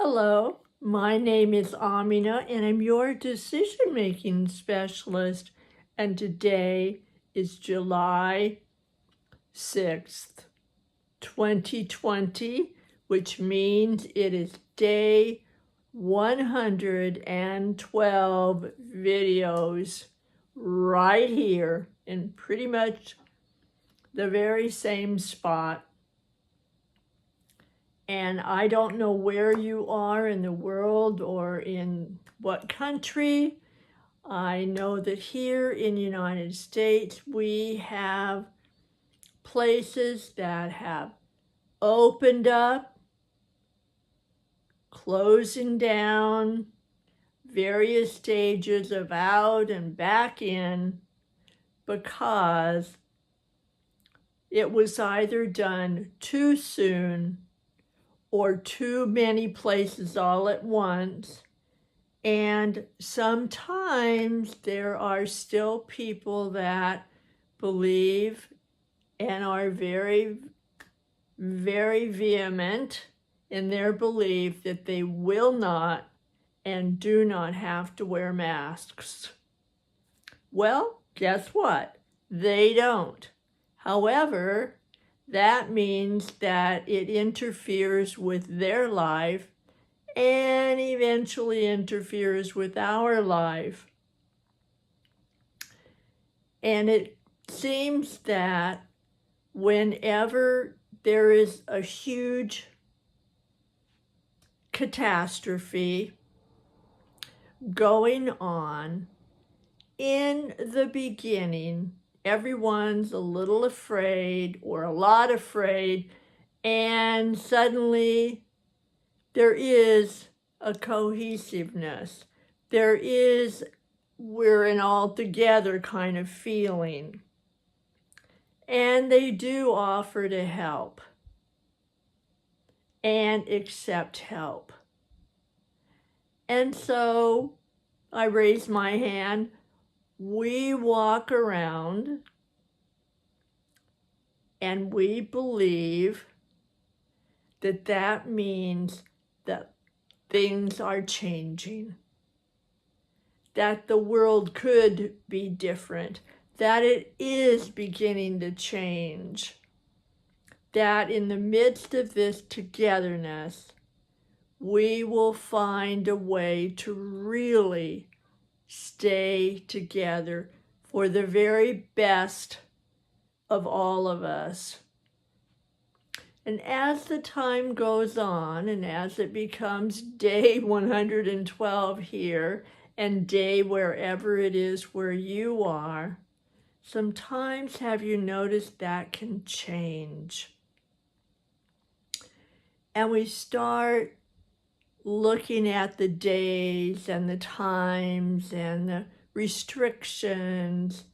Hello, my name is Amina and I'm your decision-making specialist. And today is July 6th, 2020, which means it is day 112 videos right here in pretty much the very same spot. And I don't know where you are in the world or in what country. I know that here in the United States, we have places that have opened up, closing down, various stages of out and back in, because it was either done too soon or too many places all at once. And sometimes there are still people that believe and are very, very vehement in their belief that they will not and do not have to wear masks. Well, guess what? They don't. However, that means that it interferes with their life and eventually interferes with our life. And it seems that whenever there is a huge catastrophe going on, in the beginning, everyone's a little afraid or a lot afraid, and suddenly there is a cohesiveness. We're an all together kind of feeling. And they do offer to help and accept help. And so I raise my hand. We walk around and we believe that that means that things are changing, that the world could be different, that it is beginning to change, that in the midst of this togetherness, we will find a way to really stay together for the very best of all of us. And as the time goes on, and as it becomes day 112 here, and day wherever it is where you are, sometimes have you noticed that can change? And we start looking at the days and the times and the restrictions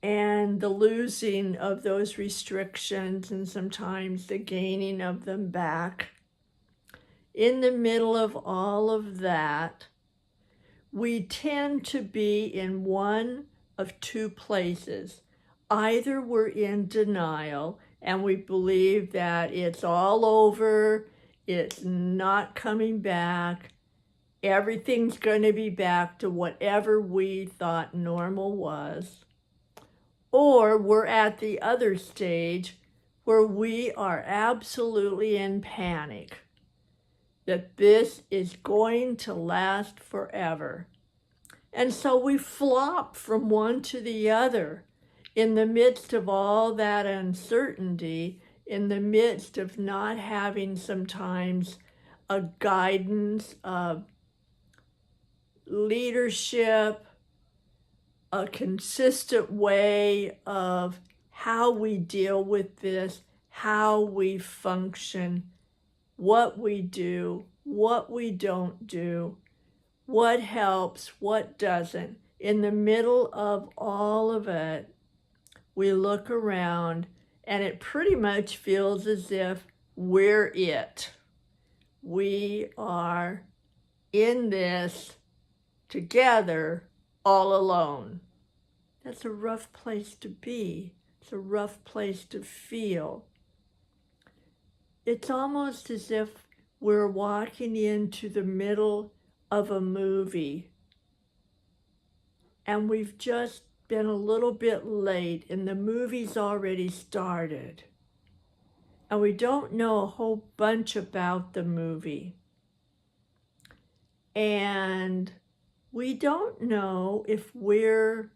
and the losing of those restrictions and sometimes the gaining of them back. In the middle of all of that, we tend to be in one of two places. Either we're in denial and we believe that it's all over, it's not coming back, everything's going to be back to whatever we thought normal was. Or we're at the other stage where we are absolutely in panic that this is going to last forever. And so we flop from one to the other in the midst of all that uncertainty, in the midst of not having sometimes a guidance of leadership, a consistent way of how we deal with this, how we function, what we do, what we don't do, what helps, what doesn't. In the middle of all of it, we look around and it pretty much feels as if we're it. We are in this together, all alone. That's a rough place to be. It's a rough place to feel. It's almost as if we're walking into the middle of a movie and we've just been a little bit late and the movie's already started. And we don't know a whole bunch about the movie. And we don't know if we're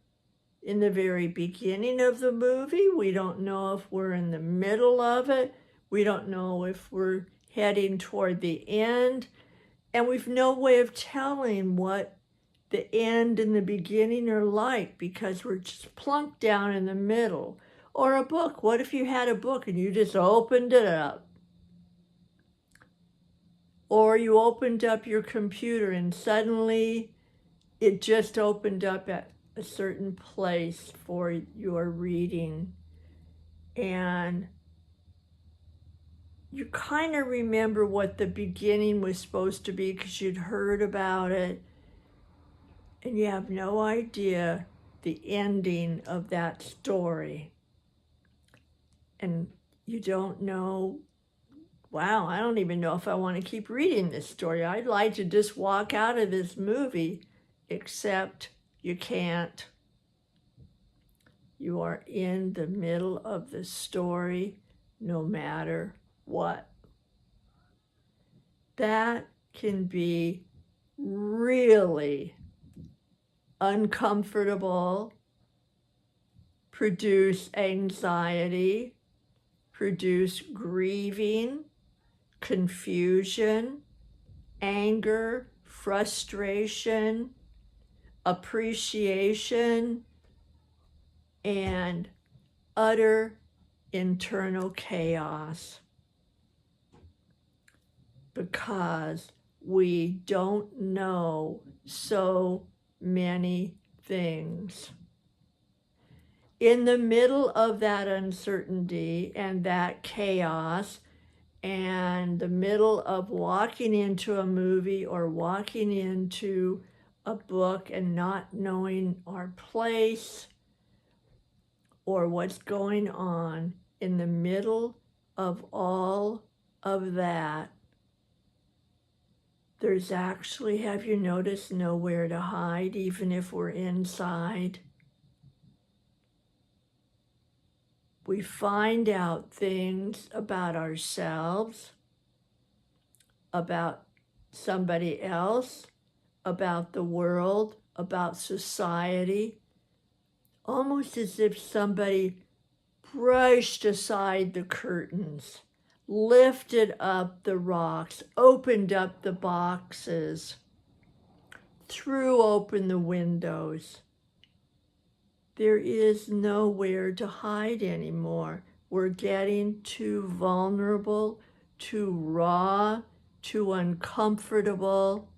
in the very beginning of the movie. We don't know if we're in the middle of it. We don't know if we're heading toward the end. And we've no way of telling what the end and the beginning are like because we're just plunked down in the middle. Or a book. What if you had a book and you just opened it up? Or you opened up your computer and suddenly it just opened up at a certain place for your reading. And you kind of remember what the beginning was supposed to be because you'd heard about it. And you have no idea the ending of that story. And you don't know, wow, I don't even know if I want to keep reading this story. I'd like to just walk out of this movie, except you can't. You are in the middle of the story no matter what. That can be really uncomfortable, produce anxiety, produce grieving, confusion, anger, frustration, appreciation, and utter internal chaos because we don't know so many things. In the middle of that uncertainty and that chaos, and the middle of walking into a movie or walking into a book and not knowing our place or what's going on, in the middle of all of that, there's actually, have you noticed, nowhere to hide, even if we're inside? We find out things about ourselves, about somebody else, about the world, about society, almost as if somebody brushed aside the curtains, lifted up the rocks, opened up the boxes, threw open the windows. There is nowhere to hide anymore. We're getting too vulnerable, too raw, too uncomfortable,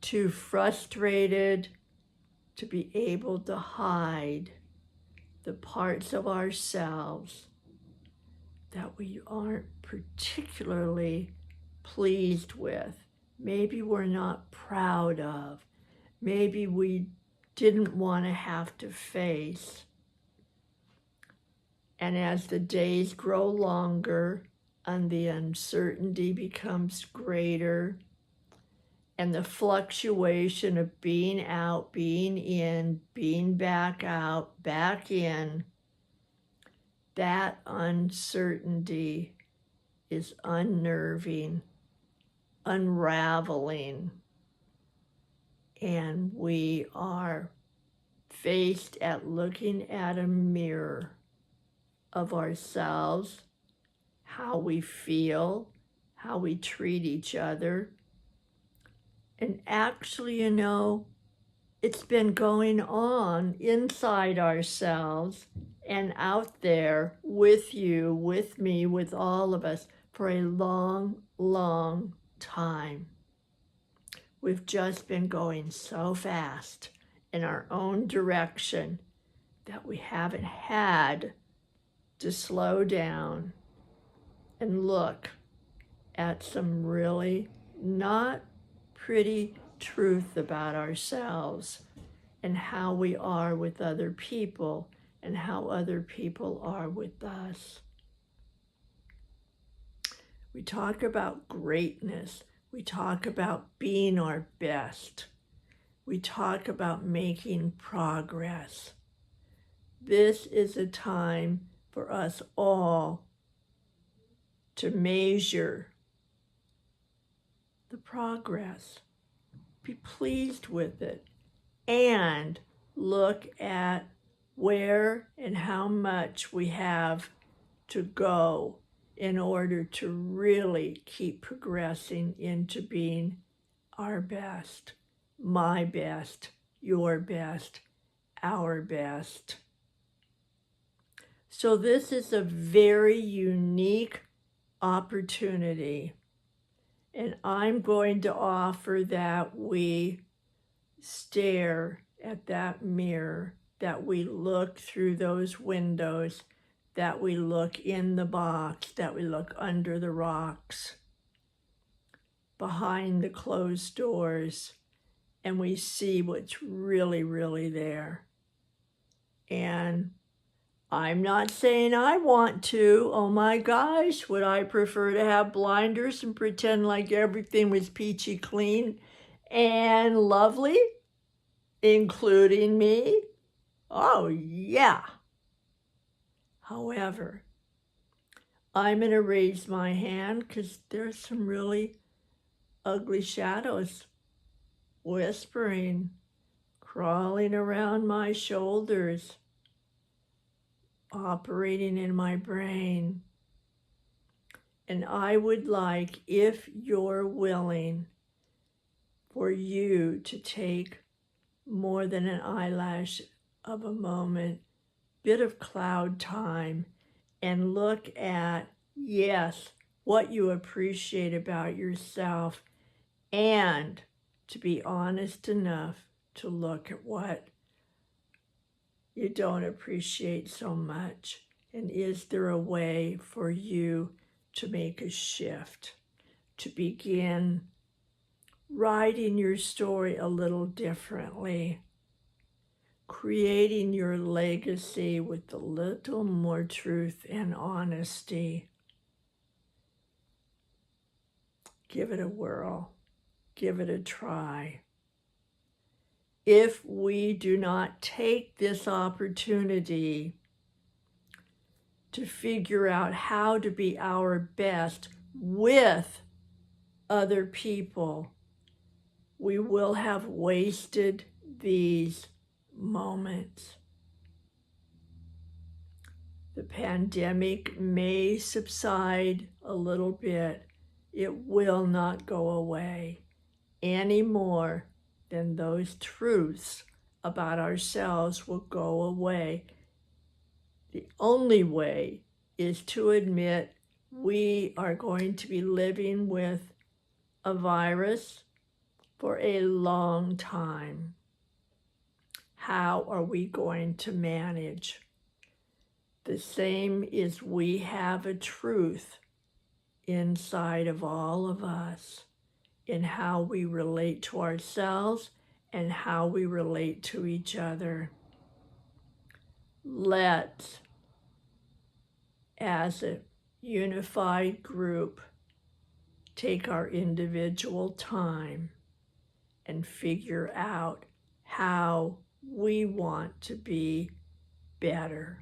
too frustrated to be able to hide the parts of ourselves that we aren't particularly pleased with. Maybe we're not proud of. Maybe we didn't want to have to face. And as the days grow longer and the uncertainty becomes greater and the fluctuation of being out, being in, being back out, back in, that uncertainty is unnerving, unraveling, and we are faced at looking at a mirror of ourselves, how we feel, how we treat each other. And actually, it's been going on inside ourselves and out there with you, with me, with all of us for a long, long time. We've just been going so fast in our own direction that we haven't had to slow down and look at some really not pretty truth about ourselves and how we are with other people and how other people are with us. We talk about greatness. We talk about being our best. We talk about making progress. This is a time for us all to measure the progress, be pleased with it, and look at where and how much we have to go in order to really keep progressing into being our best, my best, your best, our best. So this is a very unique opportunity, and I'm going to offer that we stare at that mirror, that we look through those windows, that we look in the box, that we look under the rocks, behind the closed doors, and we see what's really, really there. And I'm not saying I want to. Oh my gosh, would I prefer to have blinders and pretend like everything was peachy clean and lovely, including me? Oh yeah. However, I'm going to raise my hand because there's some really ugly shadows whispering, crawling around my shoulders, operating in my brain. And I would like, if you're willing, for you to take more than an eyelash of a moment, bit of cloud time, and look at, yes, what you appreciate about yourself, and to be honest enough to look at what you don't appreciate so much. And is there a way for you to make a shift, to begin writing your story a little differently, creating your legacy with a little more truth and honesty? Give it a whirl. Give it a try. If we do not take this opportunity to figure out how to be our best with other people, we will have wasted these moments. The pandemic may subside a little bit. It will not go away any more than those truths about ourselves will go away. The only way is to admit we are going to be living with a virus for a long time. How are we going to manage? The same is we have a truth inside of all of us in how we relate to ourselves and how we relate to each other. Let's, as a unified group, take our individual time and figure out how we want to be better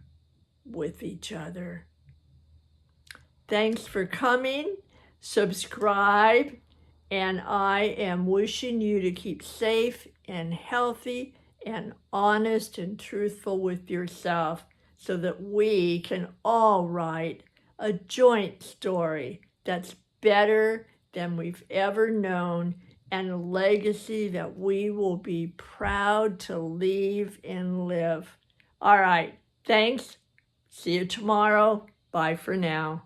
with each other. Thanks for coming. Subscribe, and I am wishing you to keep safe and healthy and honest and truthful with yourself so that we can all write a joint story that's better than we've ever known, and a legacy that we will be proud to leave and live. All right, thanks. See you tomorrow. Bye for now.